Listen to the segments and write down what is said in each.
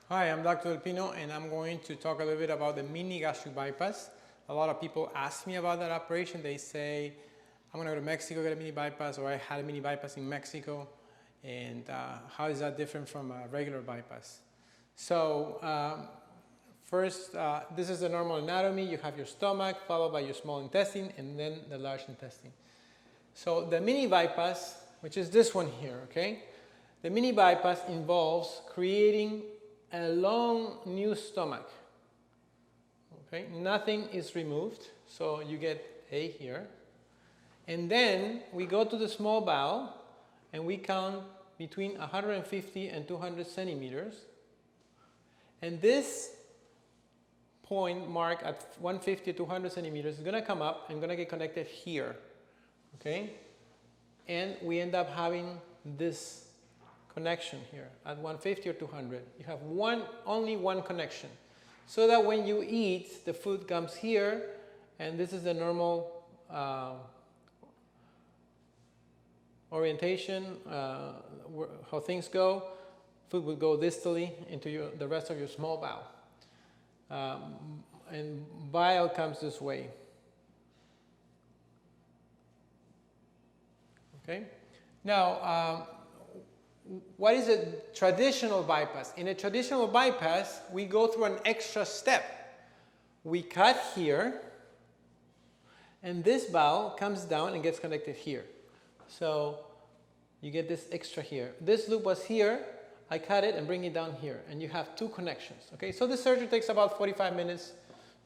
Hi, I'm Dr. Pino, and I'm going to talk a little bit about the mini gastric bypass. A lot of people ask me about that operation. They say, I'm going to go to Mexico, get a mini bypass, or I had a mini bypass in Mexico, and how is that different from a regular bypass? So, first, this is the normal anatomy. You have your stomach, followed by your small intestine, and then the large intestine. So the mini bypass, which is this one here, okay? The mini bypass involves creating a long new stomach, okay? Nothing is removed, so you get A here. And then we go to the small bowel and we count between 150 and 200 centimeters. And this point mark at 150 to 200 centimeters is going to come up and going to get connected here, okay? And we end up having this connection here at 150 or 200. You have only one connection, so that when you eat, the food comes here, and this is the normal orientation, how things go. Food will go distally into the rest of your small bowel, and bile comes this way. Okay. Now, what is a traditional bypass? In a traditional bypass, we go through an extra step. We cut here, and this bowel comes down and gets connected here. So you get this extra here. This loop was here. I cut it and bring it down here, and you have two connections. Okay, so the surgery takes about 45 minutes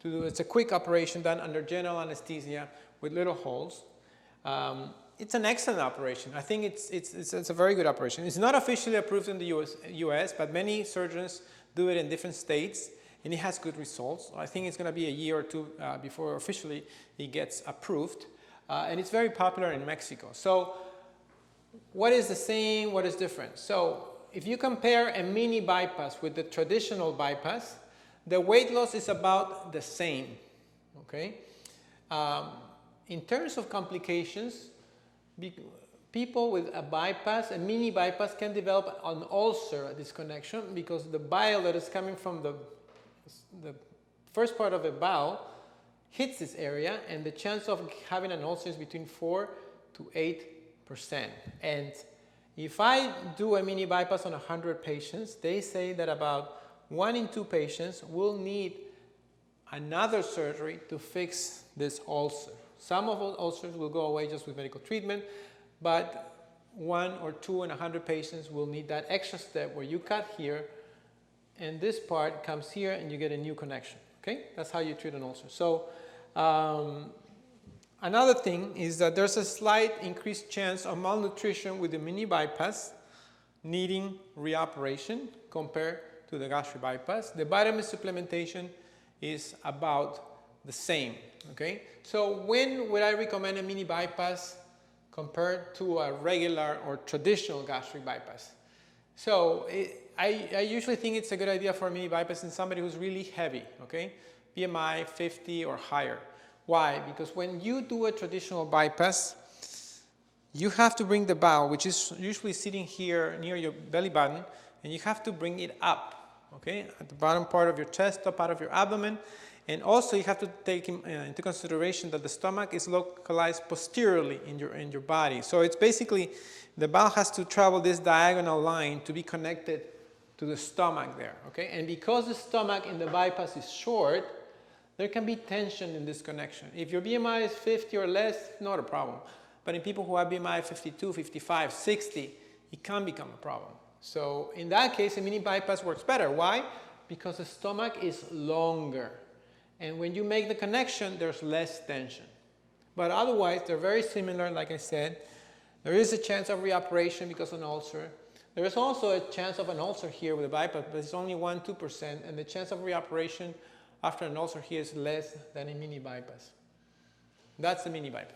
to do. It's a quick operation done under general anesthesia with little holes. It's an excellent operation. I think it's a very good operation. It's not officially approved in the US, but many surgeons do it in different states, and it has good results. I think it's going to be a year or two before officially it gets approved, and it's very popular in Mexico. So what is the same, what is different? So if you compare a mini bypass with the traditional bypass, the weight loss is about the same, okay? In terms of complications, people with a bypass, a mini bypass, can develop an ulcer at this connection because the bile that is coming from the first part of the bowel hits this area, and the chance of having an ulcer is between 4 to 8%. And if I do a mini bypass on 100 patients, they say that about 1 in 2 patients will need another surgery to fix this ulcer. Some of those ulcers will go away just with medical treatment, but 1 or 2 in 100 patients will need that extra step where you cut here, and this part comes here, and you get a new connection. Okay, that's how you treat an ulcer. So another thing is that there's a slight increased chance of malnutrition with the mini bypass needing reoperation compared to the gastric bypass. The vitamin supplementation is about the same. Okay, so when would I recommend a mini bypass compared to a regular or traditional gastric bypass? So I usually think it's a good idea for a mini bypass in somebody who's really heavy, okay? BMI 50 or higher. Why? Because when you do a traditional bypass, you have to bring the bowel, which is usually sitting here near your belly button, and you have to bring it up, okay? At the bottom part of your chest, top part of your abdomen. And also you have to take into consideration that the stomach is localized posteriorly in your body. So it's basically, the bowel has to travel this diagonal line to be connected to the stomach there, okay? And because the stomach in the bypass is short, there can be tension in this connection. If your BMI is 50 or less, not a problem. But in people who have BMI 52, 55, 60, it can become a problem. So in that case, a mini bypass works better. Why? Because the stomach is longer. And when you make the connection, there's less tension. But otherwise, they're very similar, like I said. There is a chance of reoperation because of an ulcer. There is also a chance of an ulcer here with a bypass, but it's only 1–2%, and the chance of reoperation after an ulcer here is less than a mini bypass. That's the mini bypass.